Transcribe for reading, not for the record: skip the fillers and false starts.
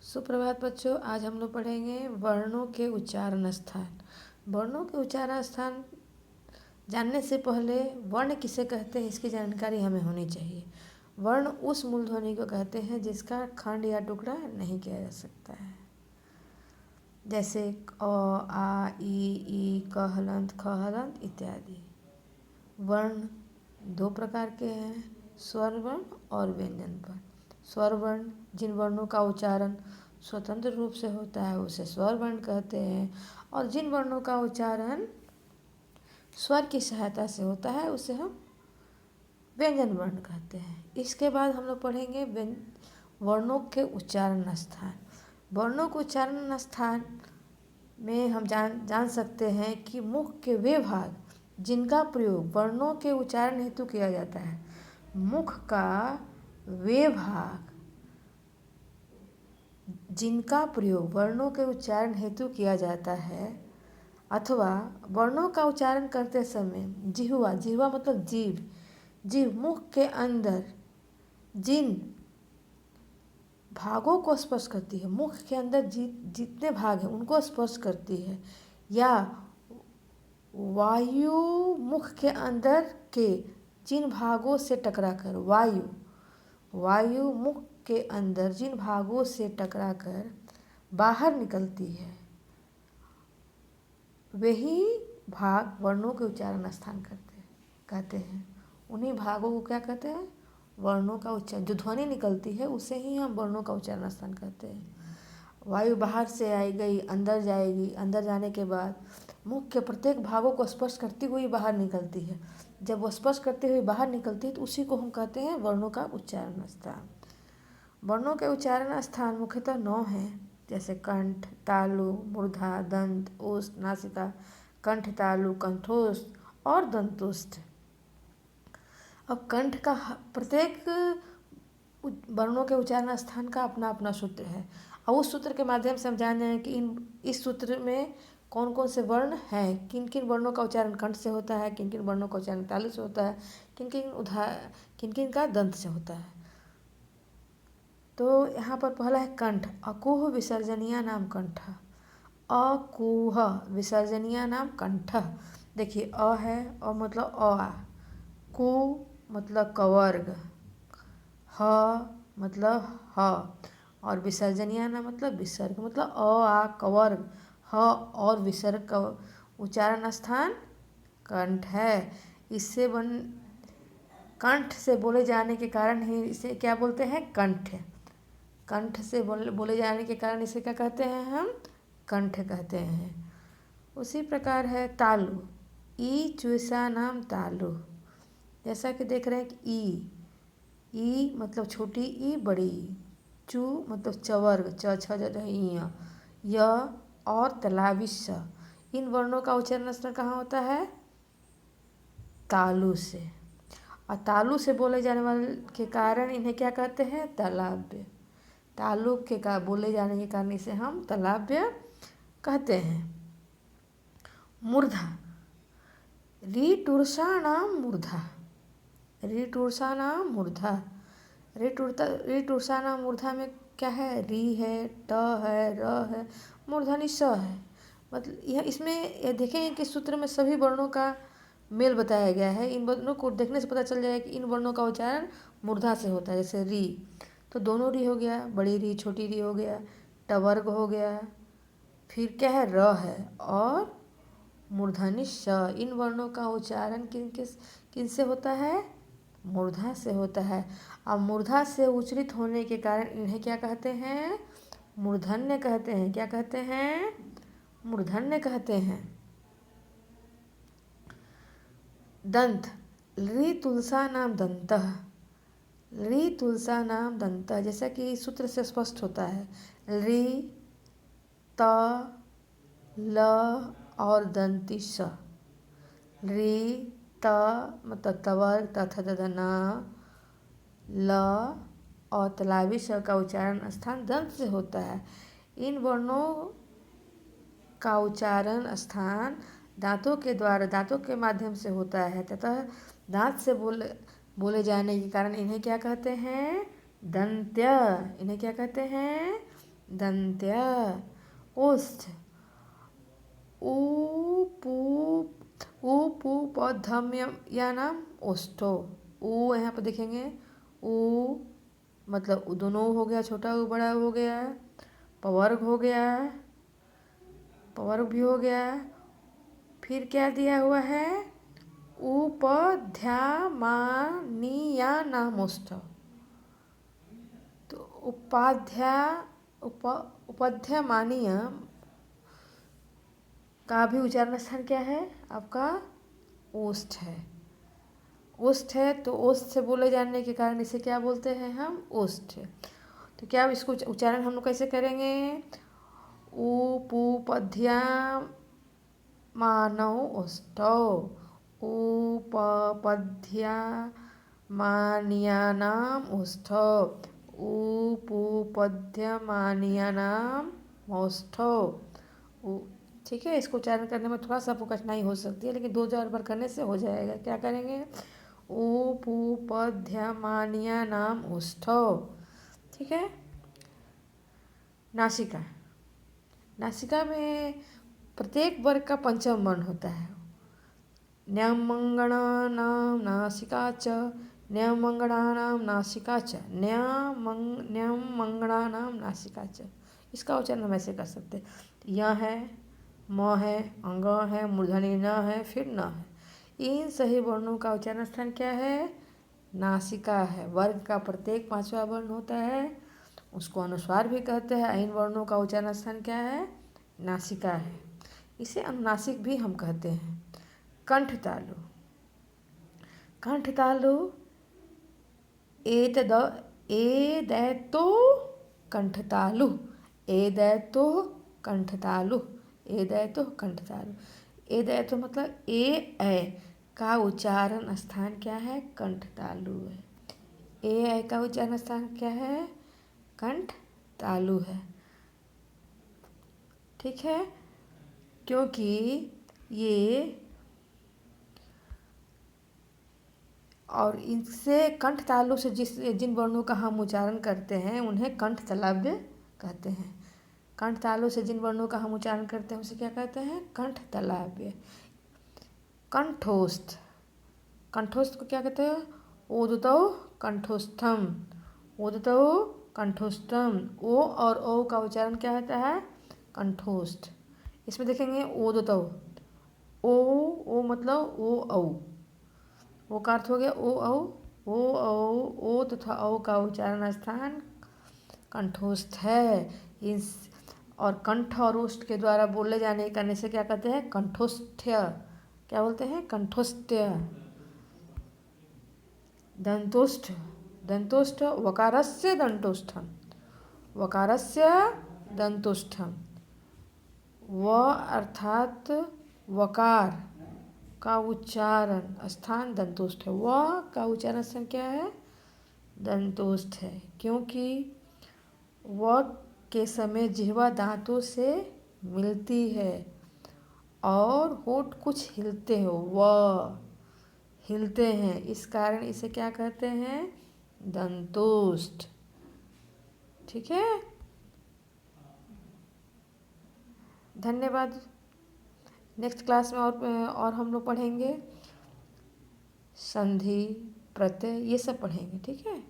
सुप्रभात बच्चों, आज हम लोग पढ़ेंगे वर्णों के उच्चारण स्थान। वर्णों के उच्चारण स्थान जानने से पहले वर्ण किसे कहते हैं इसकी जानकारी हमें होनी चाहिए। वर्ण उस मूलध्वनि को कहते हैं जिसका खंड या टुकड़ा नहीं किया जा सकता है, जैसे अ, आ, ई, क हलंत, ख हलंत इत्यादि। वर्ण दो प्रकार के हैं, स्वर वर्ण और व्यंजन वर्ण। स्वर वर्ण जिन वर्णों का उच्चारण स्वतंत्र रूप से होता है उसे स्वर वर्ण कहते हैं, और जिन वर्णों का उच्चारण स्वर की सहायता से होता है उसे हम व्यंजन वर्ण कहते हैं। इसके बाद हम लोग पढ़ेंगे वर्णों के उच्चारण स्थान। वर्णों के उच्चारण स्थान में हम जान सकते हैं कि मुख के वे भाग जिनका प्रयोग वर्णों के उच्चारण हेतु किया जाता है। मुख का वे भाग जिनका प्रयोग वर्णों के उच्चारण हेतु किया जाता है, अथवा वर्णों का उच्चारण करते समय जिह्वा, जिह्वा मतलब जीभ मुख के अंदर जिन भागों को स्पर्श करती है, मुख के अंदर जितने भाग हैं उनको स्पर्श करती है, या वायु मुख के अंदर के जिन भागों से टकराकर वायु मुख के अंदर जिन भागों से टकराकर बाहर निकलती है, वही भाग वर्णों के उच्चारण स्थान कहते हैं। उन्हीं भागों को क्या कहते हैं? वर्णों का उच्चारण। जो ध्वनि निकलती है उसे ही हम वर्णों का उच्चारण स्थान कहते हैं। वायु बाहर से आई गई, अंदर जाएगी, अंदर जाने के बाद मुख के प्रत्येक भागों को स्पर्श करती हुई बाहर निकलती है। जब वो स्पर्श करते हुए बाहर निकलती है तो उसी को हम कहते हैं वर्णों का उच्चारण स्थान। वर्णों के उच्चारण स्थान मुख्यतः 9 हैं, जैसे कंठ, तालु, मूर्धा, दंत, ओष्ठ, नासिका, कंठ तालु, कंठोष्ठ और दंतोष्ठ। अब कंठ का प्रत्येक वर्णों के उच्चारण स्थान का अपना अपना सूत्र है, और उस सूत्र के माध्यम से हम जान जाएं कि इस सूत्र में कौन कौन से वर्ण हैं, किन किन वर्णों का उच्चारण कंठ से होता है, किन किन वर्णों का उच्चारण तालु से होता है, किन किन का दंत से होता है। तो यहाँ पर पहला है कंठ। अकुह विसर्जनीय नाम कंठ। अकुह विसर्जनीय नाम कंठ। देखिए, अ है, अ मतलब अ, कु मतलब कवर्ग, ह मतलब ह, और विसर्जनीय नाम मतलब विसर्ग, मतलब अ आ कवर्ग ह और विसर्ग का उच्चारण स्थान कंठ है। इससे कंठ से बोले जाने के कारण ही इसे क्या बोलते हैं? कंठ। कंठ से बोले जाने के कारण इसे क्या कहते हैं? हम कंठ कहते हैं। उसी प्रकार है तालु। ई चुसा नाम तालु। जैसा कि देख रहे हैं कि ई मतलब छोटी ई, बड़ी ई। चू मतलब चवर्ग, च छ ज य और तलावी स। इन वर्णों का उच्चारण स्थल कहाँ होता है? तालु से। और तालु से बोले जाने वाले के कारण इन्हें क्या कहते हैं? तालव्य। तालु के बोले जाने के कारण इसे हम तालव्य कहते हैं। मूर्धा। री टूर्सा नाम मूर्धा। री टूर्सा नाम मूर्धा। री टूर्सा नाम मूर्धा में क्या है? री है, ट है, र है, मूर्धनी स है। मतलब यह इसमें यह देखेंगे कि सूत्र में सभी वर्णों का मेल बताया गया है। इन वर्णों को देखने से पता चल जाएगा कि इन वर्णों का उच्चारण मूर्धा से होता है। जैसे री तो दोनों री हो गया, बड़ी री छोटी री हो गया, टवर्ग हो गया, फिर क्या है? र है और मूर्धनी स। इन वर्णों का उच्चारण किन से होता है? मूर्धा से होता है। अब मूर्धा से उच्चारित होने के कारण इन्हें क्या कहते हैं? मूर्धन्य कहते हैं। क्या कहते हैं? मूर्धन्य कहते हैं। दंत। री तुलसा नाम दंतः। री तुलसा नाम दंतः, जैसा कि सूत्र से स्पष्ट होता है। री, त, ल और दंती स। री, त मतलब तवर्ग, तथा ददना, ल और तलावी स का उच्चारण स्थान दंत से होता है। इन वर्णों का उच्चारण स्थान दांतों के माध्यम से होता है, तथा दांत से बोले जाने के कारण इन्हें क्या कहते हैं? दंत्य। इन्हें क्या कहते हैं? दंत्य ओष्ठ ऊपुपधम्यानाम ओष्ठो। ऊ यहाँ पर देखेंगे ऊ मतलब दोनों हो गया, छोटा ऊ बड़ा हो गया, पवर्ग हो गया, पवर्ग भी हो गया। फिर क्या दिया हुआ है उपध्यामानीयानामोष्ठ। तो उपध्यमानीय का भी उच्चारण स्थान क्या है आपका ओष्ठ है। ओष्ठ है तो ओष्ठ से बोले जाने के कारण इसे क्या बोलते हैं हम ओष्ठ। तो क्या इसको उच्चारण हम लोग कैसे करेंगे उपपद्यामानौ ओष्ठौ उपपद्यामानीयानाम ओष्ठौ उपपद्यामानीयानाम ओष्ठौ। ठीक है, इसको उच्चारण करने में थोड़ा सा आपको कठिनाई हो सकती है, लेकिन 2-4 बार करने से हो जाएगा। क्या करेंगे उपपद्यामानीयानाम ओष्ठौ। ठीक है। नासिका, नासिका में प्रत्येक वर्ग का पंचम वर्ण होता है। न्यमंगणानाम नासिका च, न्यमंगणानाम नासिका च, न्यमंगणानाम नासिका च। इसका उच्चारण हम ऐसे कर सकते हैं, य है, म है, अंग है, मूर्धनी न है, फिर न है। इन सही वर्णों का उच्चारण स्थान क्या है नासिका है। वर्ग का प्रत्येक 5वां वर्ण होता है, उसको अनुस्वार भी कहते हैं। इन वर्णों का उच्चारण स्थान क्या है नासिका है। इसे अनुनासिक भी हम कहते हैं। कंठ तालु, कंठ तालु एदैतो कंठतालु, एदैतो कंठतालु, एदैतो कंठतालु। एदैतो मतलब ए का उच्चारण स्थान क्या है कंठतालु है। ए का उच्चारण स्थान क्या है कंठतालु है। ठीक है, क्योंकि ये और इनसे कंठ तालु से जिन वर्णों का हम उच्चारण करते हैं उन्हें कंठ तलव्य कहते हैं। कंठ तालु से जिन वर्णों का हम उच्चारण करते हैं उसे क्या कहते हैं कंठ तलव्य। कंठोस्थ, कंठोस्थ को क्या कहते हैं ओदतौ कंठोस्थम, ओदतौ कंठोस्थम। ओ और ओ का उच्चारण क्या होता है कंठोस्थ। इसमें देखेंगे ओदतौ, ओ मतलब ओ औ, ओ का अर्थ हो गया ओ औ, ओ तथा औ का उच्चारण स्थान कंठोस्थ है। इस और कंठ और ओष्ठ के द्वारा बोले जाने करने से क्या कहते हैं कंठोस्थ्य। क्या बोलते हैं कंठोस्थ्य। दंतोष्ठ, दंतोष्ठ वकारस्य दंतोष्ठम, वकारस्य दंतोष्ठम। व अर्थात वकार का उच्चारण स्थान दंतोष्ठ है। व का उच्चारण स्थान क्या है दंतोष्ठ है, क्योंकि व के समय जिह्वा दांतों से मिलती है और होठ कुछ हिलते हैं, व हिलते हैं, इस कारण इसे क्या कहते हैं दंतोष्ठ। ठीक है, धन्यवाद। नेक्स्ट क्लास में और हम लोग पढ़ेंगे संधि प्रत्यय ये सब पढ़ेंगे। ठीक है।